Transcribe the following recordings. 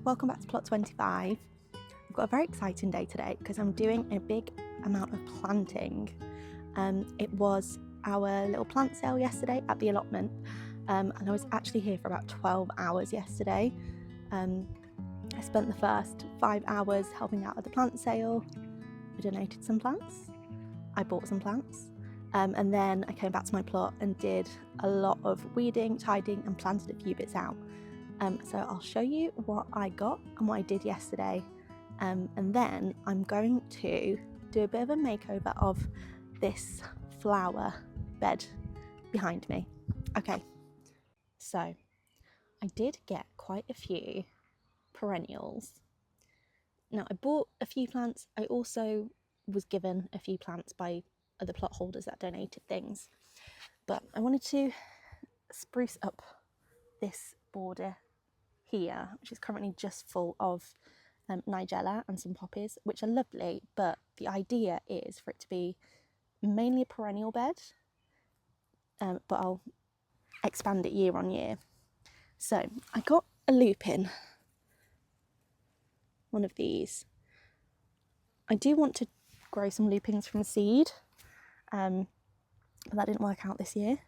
welcome back to plot 25. I've got a very exciting day today because I'm doing a big amount of planting. It was our little plant sale yesterday at the allotment, and I was actually here for about 12 hours yesterday. I spent the first 5 hours helping out at the plant sale. I donated some plants, I bought some plants, and then I came back to my plot and did a lot of weeding, tidying and planted a few bits out. So I'll show you what I got and what I did yesterday, and then I'm going to do a bit of a makeover of this flower bed behind me. Okay, so I did get quite a few perennials. Now I bought a few plants. I also was given a few plants by other plot holders that donated things, but I wanted to spruce up this border here, which is currently just full of nigella and some poppies, which are lovely, but the idea is for it to be mainly a perennial bed, but I'll expand it year on year. So I got a lupin, one of these. I do want to grow some lupins from seed, but that didn't work out this year,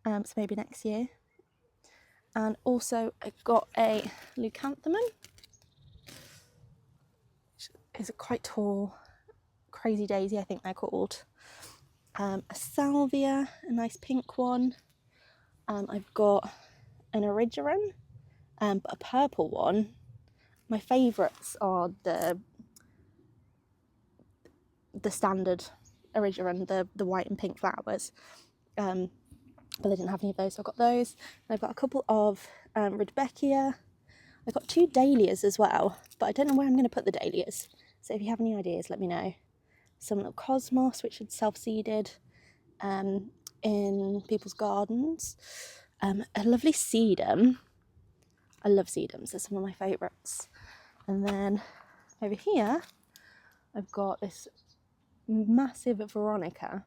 so maybe next year. And also I got a leucanthemum, which is a quite tall crazy daisy, I think they're called. A salvia, a nice pink one. I've got an erigeron, but a purple one. My favourites are the standard erigeron, the white and pink flowers. But they didn't have any of those, so I got those. And I've got a couple of rudbeckia. I've got 2 dahlias as well, but I don't know where I'm going to put the dahlias. So if you have any ideas, let me know. Some little cosmos, which had self-seeded in people's gardens. A lovely sedum. I love sedums, they're some of my favourites. And then over here, I've got this massive veronica.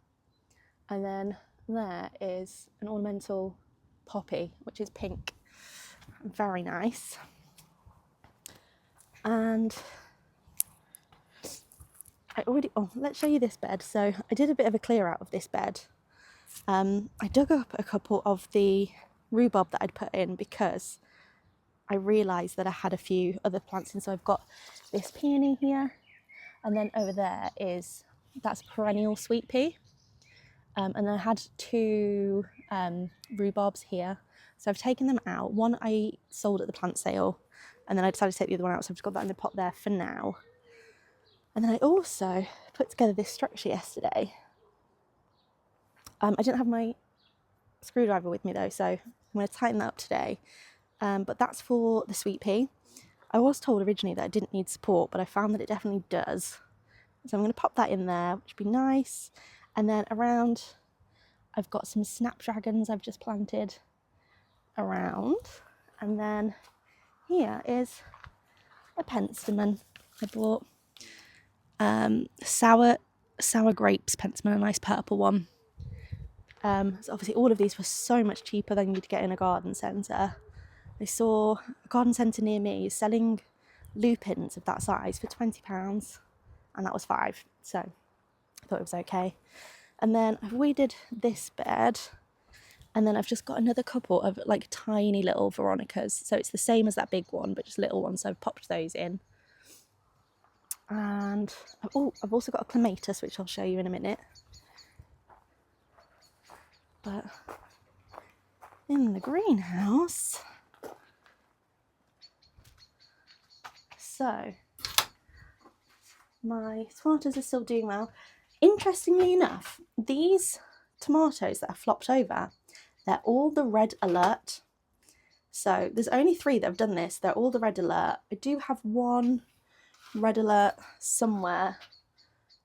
And then there is an ornamental poppy, which is pink. Very nice. And let's show you this bed. So I did a bit of a clear out of this bed. I dug up a couple of the rhubarb that I'd put in because I realised that I had a few other plants in. So I've got this peony here, and then over there that's perennial sweet pea. And I had 2 rhubarbs here, so I've taken them out. One I sold at the plant sale, and then I decided to take the other one out, so I've just got that in the pot there for now. And then I also put together this structure yesterday. I didn't have my screwdriver with me though, so I'm going to tighten that up today. But that's for the sweet pea. I was told originally that it didn't need support, but I found that it definitely does. So I'm going to pop that in there, which would be nice. And then around, I've got some snapdragons I've just planted around. And then here is a penstemon. I bought sour grapes penstemon, a nice purple one. So obviously all of these were so much cheaper than you'd get in a garden centre. I saw a garden centre near me selling lupins of that size for £20, and that was 5. So I thought it was okay. And then I've weeded this bed, and then I've just got another couple of like tiny little veronicas. So it's the same as that big one, but just little ones. So I've popped those in. And I've also got a clematis, which I'll show you in a minute. But in the greenhouse, so my tomatoes are still doing well. Interestingly enough, these tomatoes that are flopped over, they're all the red alert. So there's only 3 that have done this. They're all the red alert. I do have one red alert somewhere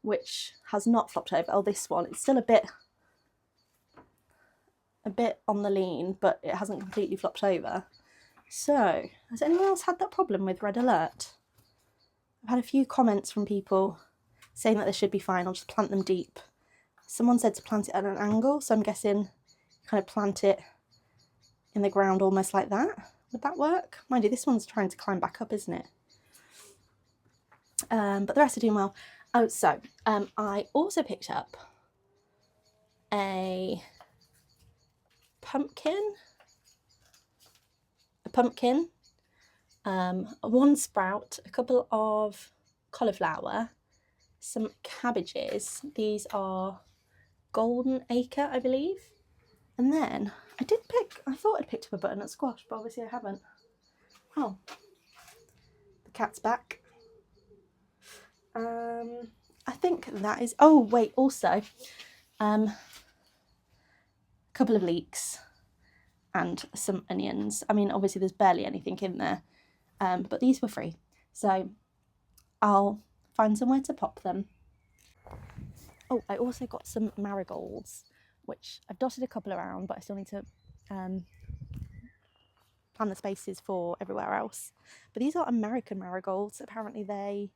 which has not flopped over. Oh, this one. It's still a bit on the lean, but it hasn't completely flopped over. So has anyone else had that problem with red alert? I've had a few comments from people saying that they should be fine. I'll just plant them deep. Someone said to plant it at an angle, so I'm guessing kind of plant it in the ground almost like that, Would that work? Mind you, this one's trying to climb back up, isn't it? But the rest are doing well. Oh, so I also picked up a pumpkin, one sprout, a couple of cauliflower, some cabbages. These are golden acre, I believe. And then I thought I'd picked up a butternut squash, but obviously I haven't. Oh, the cat's back. I think that is, oh wait, also, a couple of leeks and some onions. I mean, obviously there's barely anything in there, but these were free. So I'll find somewhere to pop them. Oh, I also got some marigolds, which I've dotted a couple around, but I still need to plan the spaces for everywhere else. But these are American marigolds. Apparently they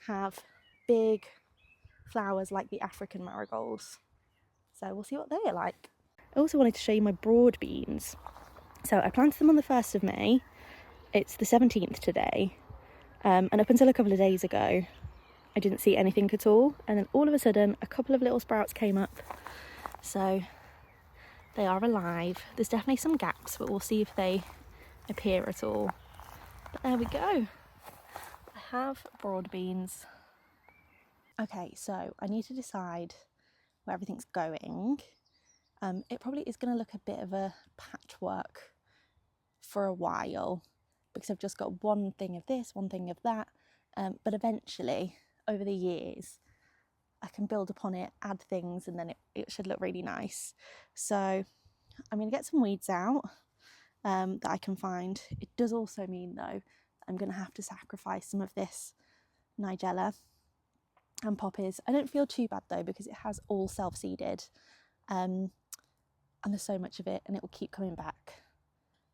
have big flowers like the African marigolds. So we'll see what they are like. I also wanted to show you my broad beans. So I planted them on the 1st of May. It's the 17th today. And up until a couple of days ago, I didn't see anything at all. And then all of a sudden, a couple of little sprouts came up. So they are alive. There's definitely some gaps, but we'll see if they appear at all. But there we go. I have broad beans. Okay, so I need to decide where everything's going. It probably is going to look a bit of a patchwork for a while because I've just got one thing of this, one thing of that. But eventually, over the years, I can build upon it, add things, and then it should look really nice. So I'm going to get some weeds out that I can find. It does also mean, though, I'm going to have to sacrifice some of this nigella and poppies. I don't feel too bad, though, because it has all self-seeded. And there's so much of it, and it will keep coming back.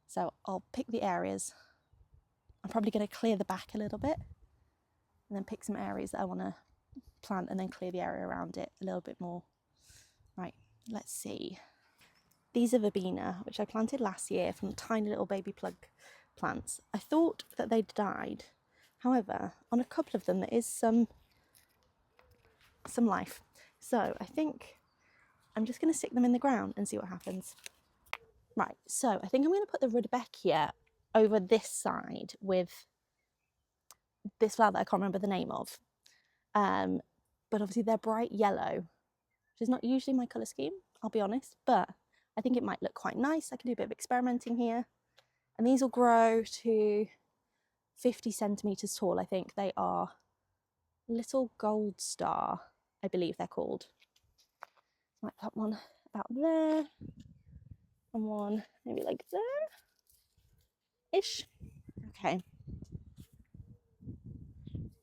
So I'll pick the areas. I'm probably going to clear the back a little bit, and then pick some areas that I want to plant, and then clear the area around it a little bit more. Right, let's see. These are verbena, which I planted last year from tiny little baby plug plants. I thought that they'd died. However, on a couple of them there is some life. So I think I'm just going to stick them in the ground and see what happens. Right, so I think I'm going to put the rudbeckia over this side with this flower that I can't remember the name of. But obviously they're bright yellow, which is not usually my colour scheme, I'll be honest, but I think it might look quite nice. I can do a bit of experimenting here. And these will grow to 50 centimetres tall, I think. They are Little Gold Star, I believe they're called. Might put one about there, and one maybe like there-ish. Okay.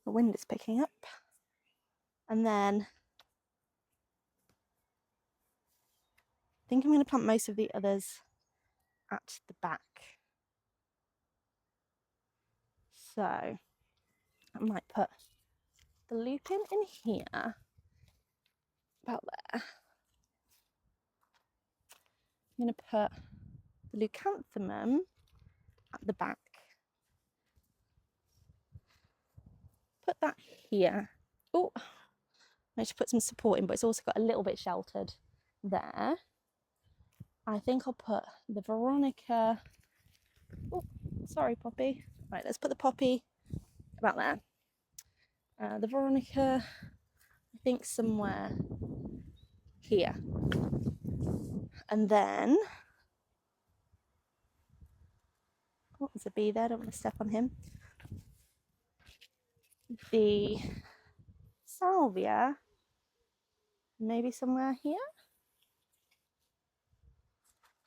The wind is picking up. And then I think I'm going to plant most of the others at the back. So I might put the lupin in here, about there. I'm going to put the leucanthemum at the back. Put that here. Oh, I should put some support in, but it's also got a little bit sheltered there. I think I'll put the Veronica. Oh, sorry, poppy. Right, let's put the poppy about there. The Veronica, I think somewhere here. And then, oh, there's a bee there, I don't want to step on him. The salvia, maybe somewhere here.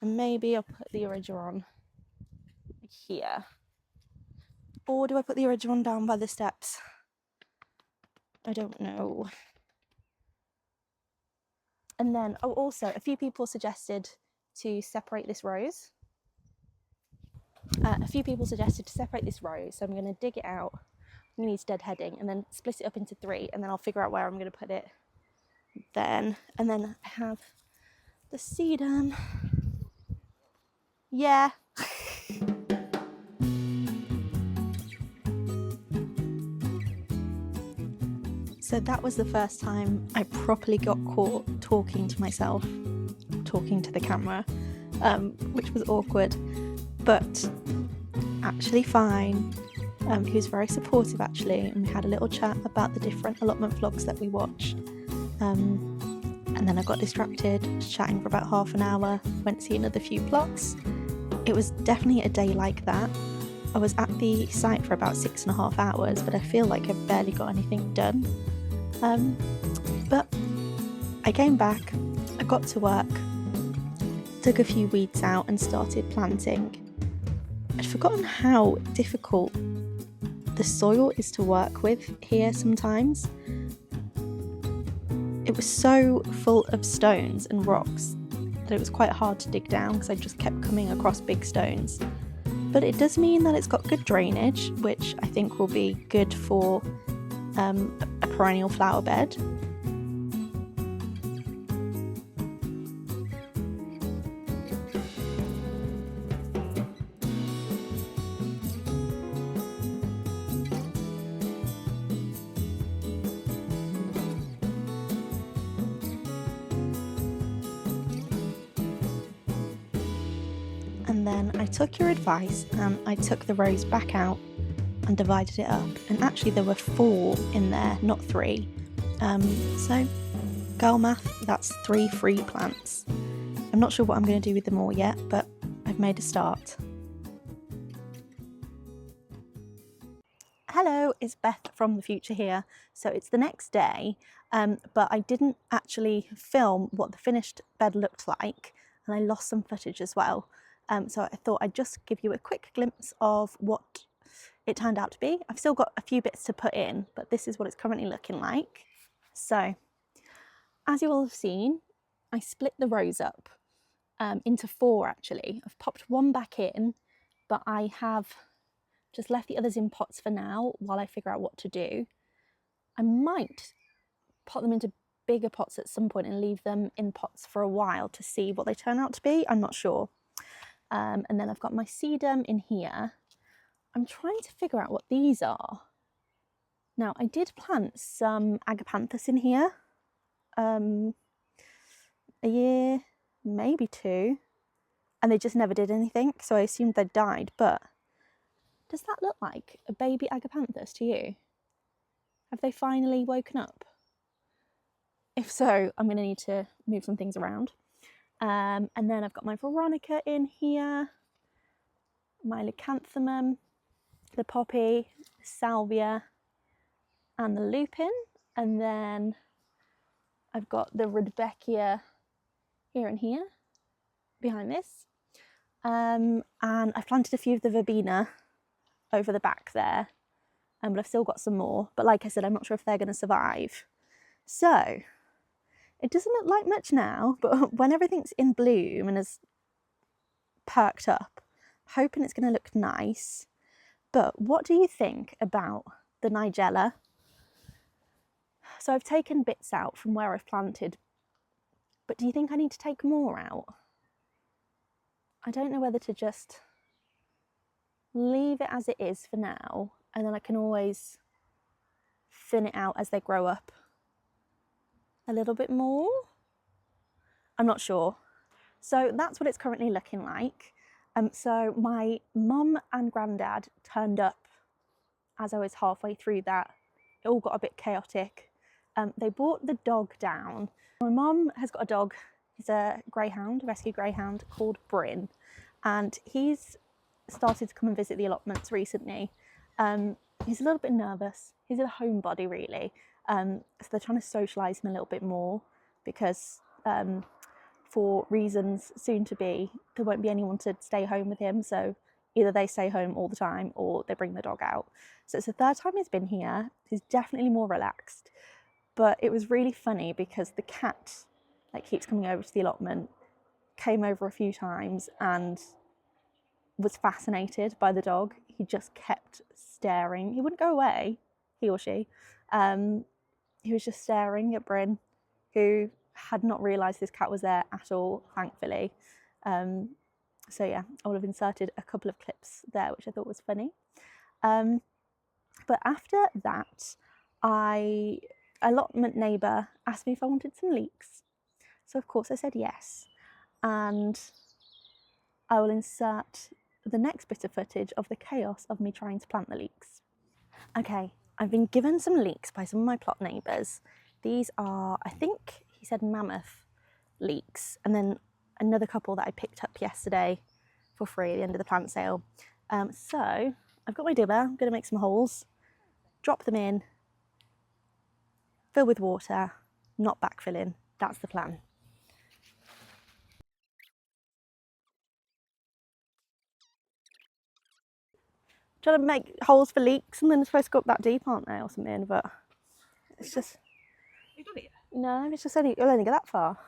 And maybe I'll put the origeron here. Or do I put the origeron down by the steps? I don't know. And then, oh, also, a few people suggested to separate this rose. So I'm going to dig it out. I'm going to use deadheading and then split it up into 3, and then I'll figure out where I'm going to put it then. And then I have the sedum. Yeah. So that was the first time I properly got caught talking to myself, talking to the camera, which was awkward, but actually fine. He was very supportive actually, and we had a little chat about the different allotment vlogs that we watched. And then I got distracted, was chatting for about half an hour, went to see another few plots. It was definitely a day like that. I was at the site for about 6.5 hours, but I feel like I barely got anything done. But I came back, I got to work, took a few weeds out and started planting. I'd forgotten how difficult the soil is to work with here sometimes. It was so full of stones and rocks that it was quite hard to dig down because I just kept coming across big stones. But it does mean that it's got good drainage, which I think will be good for a perennial flower bed. And then I took your advice and I took the rows back out and divided it up, and actually there were 4 in there, not 3. So girl math, that's 3 free plants. I'm not sure what I'm going to do with them all yet, but I've made a start. Hello, it's Beth from the future here. So it's the next day, but I didn't actually film what the finished bed looked like, and I lost some footage as well. So I thought I'd just give you a quick glimpse of what it turned out to be. I've still got a few bits to put in, but this is what it's currently looking like. So, as you all have seen, I split the rows up into 4 actually. I've popped one back in, but I have just left the others in pots for now while I figure out what to do. I might pot them into bigger pots at some point and leave them in pots for a while to see what they turn out to be. I'm not sure. And then I've got my sedum in here. I'm trying to figure out what these are. Now, I did plant some agapanthus in here a year, maybe 2, and they just never did anything, so I assumed they'd died. But does that look like a baby agapanthus to you? Have they finally woken up? If so, I'm going to need to move some things around. And then I've got my veronica in here, my leucanthemum, the poppy, salvia, and the lupin. And then I've got the rudbeckia here and here behind this. And I've planted a few of the verbena over the back there, but I've still got some more. But like I said, I'm not sure if they're going to survive. So it doesn't look like much now, but when everything's in bloom and has perked up, hoping it's going to look nice. But what do you think about the nigella? So I've taken bits out from where I've planted, but do you think I need to take more out? I don't know whether to just leave it as it is for now, and then I can always thin it out as they grow up a little bit more. I'm not sure. So that's what it's currently looking like. So my mum and granddad turned up as I was halfway through that. It all got a bit chaotic. They brought the dog down. My mum has got a dog. He's a greyhound, a rescue greyhound called Bryn, and he's started to come and visit the allotments recently. He's a little bit nervous. He's a homebody really. So they're trying to socialise him a little bit more because for reasons soon to be, there won't be anyone to stay home with him. So either they stay home all the time or they bring the dog out. So it's the 3rd time he's been here. He's definitely more relaxed. But it was really funny because the cat that keeps coming over to the allotment came over a few times and was fascinated by the dog. He just kept staring. He wouldn't go away, he or she. He was just staring at Bryn, who had not realised this cat was there at all, thankfully. So yeah, I would have inserted a couple of clips there, which I thought was funny. But after that, I allotment neighbour asked me if I wanted some leeks. So of course I said yes. And I will insert the next bit of footage of the chaos of me trying to plant the leeks. Okay, I've been given some leeks by some of my plot neighbours. These are, I think he said mammoth leeks, and then another couple that I picked up yesterday for free at the end of the plant sale. So I've got my dibber, I'm going to make some holes, drop them in, fill with water, not backfilling. That's the plan. Trying to make holes for leeks, and then they're supposed to go up that deep, aren't they, or something? But it's just no, it's just only you'll only go that far.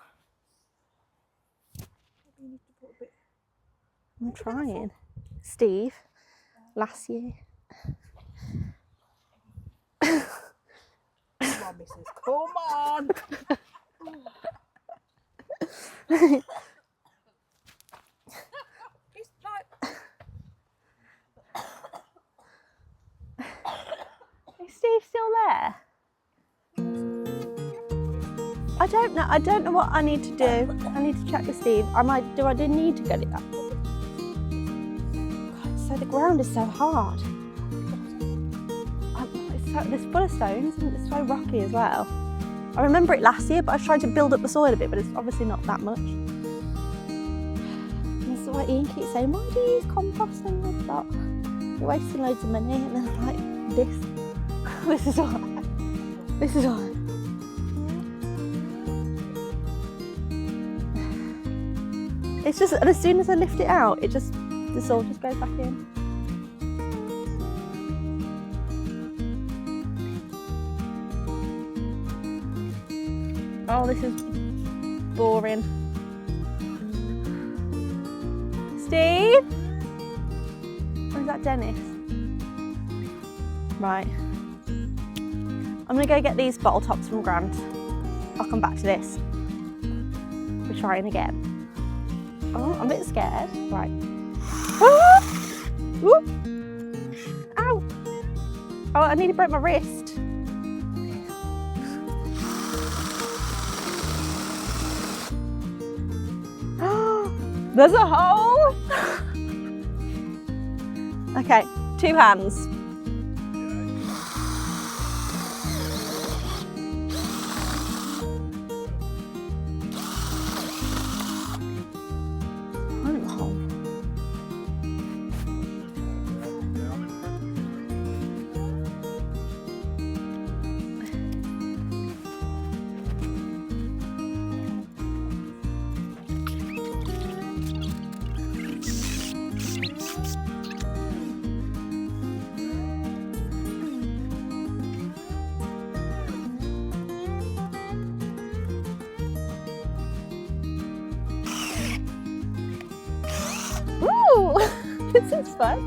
I'm trying. Steve, last year. Come on, missus. Come on. It's like... Is Steve still there? I don't know what I need to do. I need to check with Steve. I do need to get it up. God, so the ground is so hard. It's full of stones and it's so rocky as well. I remember it last year, but I've tried to build up the soil a bit, but it's obviously not that much. And that's why Ian keeps saying, why do you use compost in your plot? You're wasting loads of money. And then I'm like, this is why. This is why. It's just, and as soon as I lift it out, the soil just goes back in. Oh, this is boring. Steve? Or is that Dennis? Right. I'm gonna go get these bottle tops from Grant. I'll come back to this. We're trying again. Oh, I'm a bit scared. Right. Ah! Ooh. Ow! Oh, I nearly broke my wrist. There's a hole! Okay, 2 hands. Ooh, this is fun.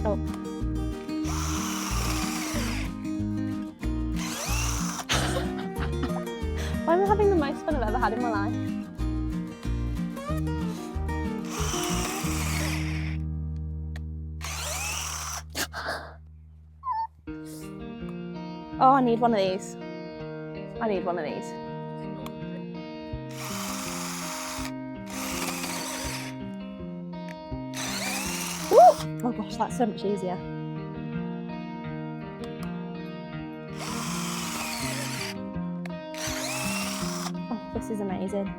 Oh. I'm having the most fun I've ever had in my life. Oh, I need one of these. I need one of these. Ooh! Oh gosh, that's so much easier. Oh, this is amazing.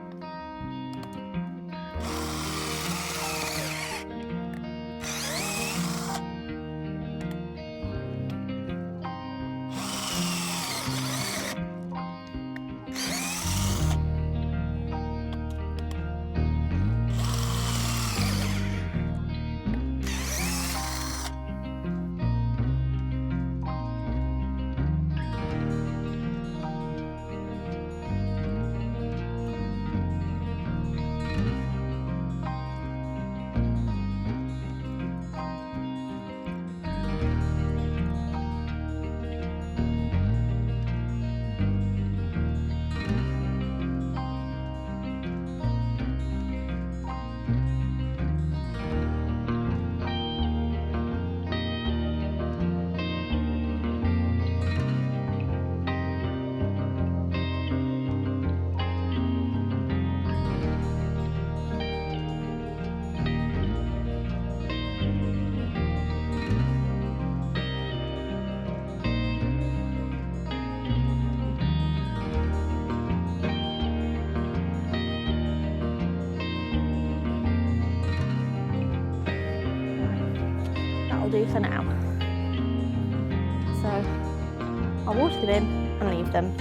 do for now. So I'll water them in and leave them.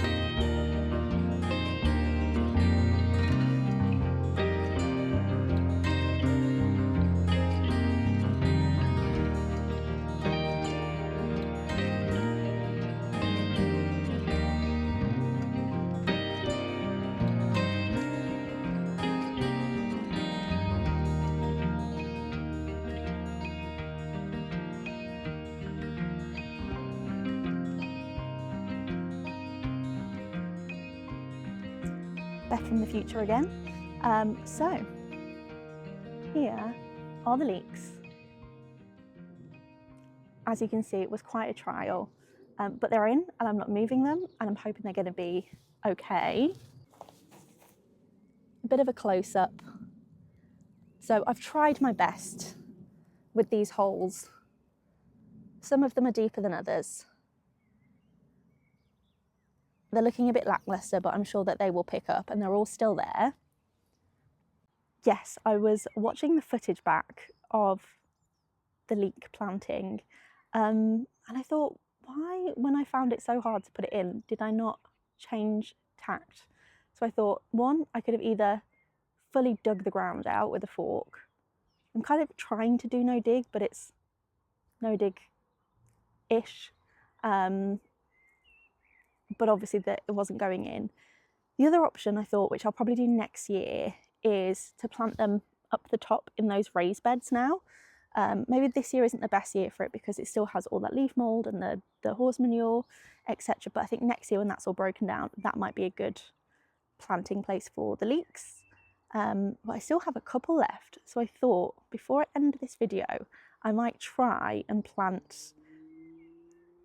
Back in the future again. So here are the leeks. As you can see, it was quite a trial, but they're in and I'm not moving them, and I'm hoping they're going to be okay. A bit of a close-up. So I've tried my best with these holes. Some of them are deeper than others. They're looking a bit lackluster, but I'm sure that they will pick up, and they're all still there. Yes, I was watching the footage back of the leek planting, and I thought, why, when I found it so hard to put it in, did I not change tact? So I thought, one, I could have either fully dug the ground out with a fork. I'm kind of trying to do no dig, but it's no dig-ish. But obviously that it wasn't going in. The other option I thought, which I'll probably do next year, is to plant them up the top in those raised beds now. Maybe this year isn't the best year for it because it still has all that leaf mould and the horse manure, etc. But I think next year when that's all broken down, that might be a good planting place for the leeks. But I still have a couple left. So I thought before I end this video, I might try and plant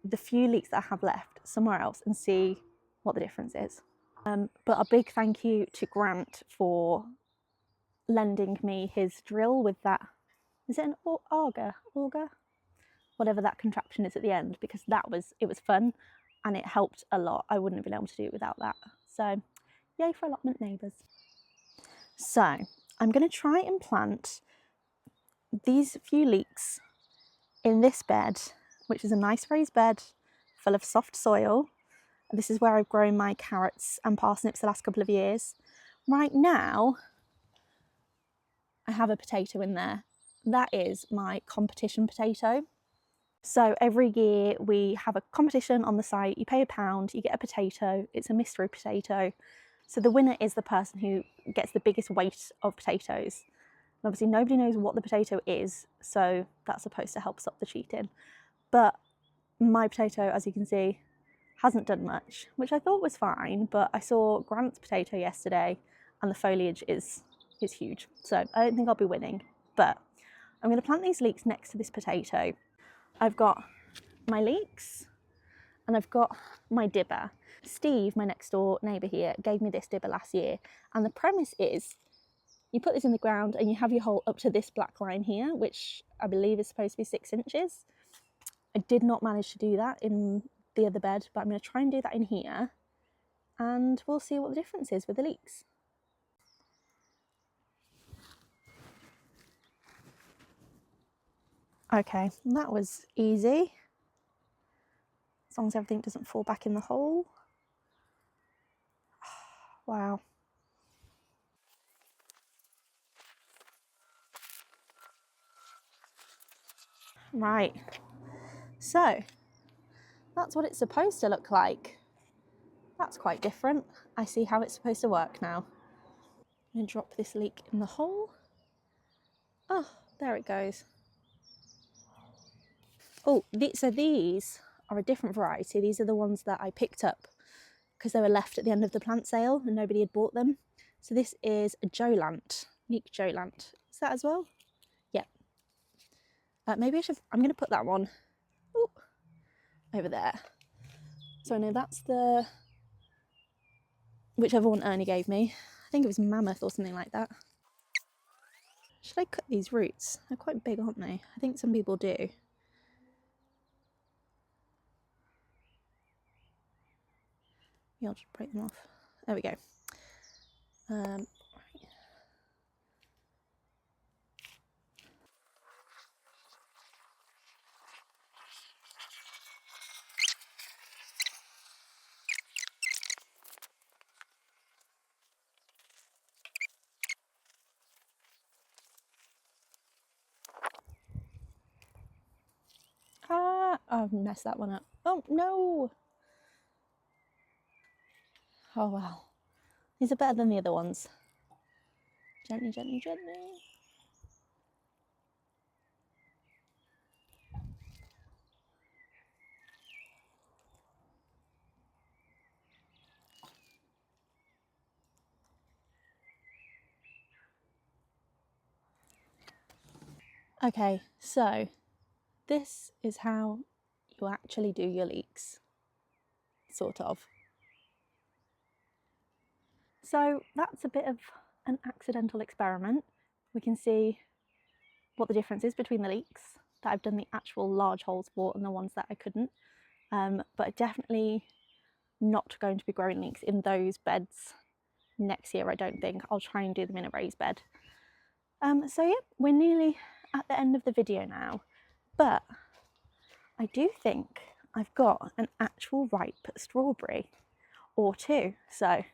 the few leeks that I have left somewhere else and see what the difference is. But a big thank you to Grant for lending me his drill with that, is it an auger, whatever that contraption is at the end, because it was fun and it helped a lot. I wouldn't have been able to do it without that. So yay for allotment neighbours. So I'm going to try and plant these few leeks in this bed, which is a nice raised bed full of soft soil. This is where I've grown my carrots and parsnips the last couple of years. Right now, I have a potato in there. That is my competition potato. So every year we have a competition on the site. You pay £1, you get a potato. It's a mystery potato. So the winner is the person who gets the biggest weight of potatoes. And obviously nobody knows what the potato is, so that's supposed to help stop the cheating. But my potato, as you can see, hasn't done much, which I thought was fine, but I saw Grant's potato yesterday and the foliage is huge. So I don't think I'll be winning, but I'm going to plant these leeks next to this potato. I've got my leeks and I've got my dibber. Steve, my next door neighbour here, gave me this dibber last year, and the premise is you put this in the ground and you have your hole up to this black line here, which I believe is supposed to be 6 inches. I did not manage to do that in the other bed, but I'm going to try and do that in here, and we'll see what the difference is with the leeks. Okay, that was easy, as long as everything doesn't fall back in the hole. Wow. Right, so that's what it's supposed to look like. That's quite different. I see how it's supposed to work now. I'm going to drop this leek in the hole. Oh, there it goes. Oh, so these are a different variety. These are the ones that I picked up because they were left at the end of the plant sale and nobody had bought them. So this is a Jolant, Leek Jolant. Is that as well? Yeah. Maybe I'm going to put that one over there. So I know that's whichever one Ernie gave me. I think it was Mammoth or something like that. Should I cut these roots? They're quite big, aren't they? I think some people do. Yeah, I'll just break them off. There we go. Right. I've messed that one up. Oh no! Oh well. These are better than the other ones. Gently, gently, gently. Okay, so this is how you actually do your leeks, sort of. So that's a bit of an accidental experiment. We can see what the difference is between the leeks that I've done the actual large holes for and the ones that I couldn't. But definitely not going to be growing leeks in those beds next year, I don't think. I'll try and do them in a raised bed. So yeah, we're nearly at the end of the video now, but I do think I've got an actual ripe strawberry or two, so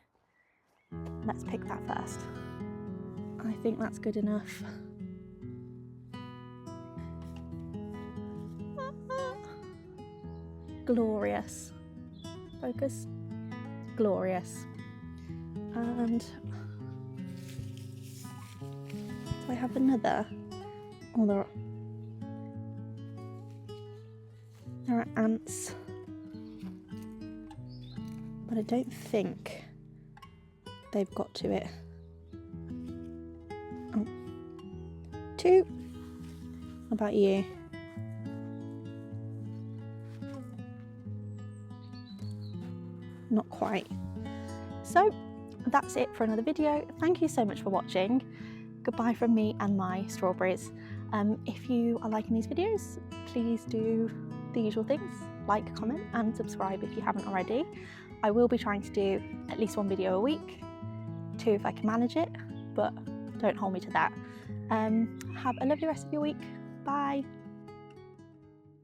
let's pick that first. I think that's good enough. Glorious. Focus. Glorious. And do I have another? Oh, there are ants, but I don't think they've got to it. Oh. Two. How about you? Not quite. So that's it for another video. Thank you so much for watching. Goodbye from me and my strawberries. If you are liking these videos, please do the usual things, like, comment and subscribe if you haven't already. I will be trying to do at least one video a week, 2 if I can manage it, but don't hold me to that. Have a lovely rest of your week. Bye.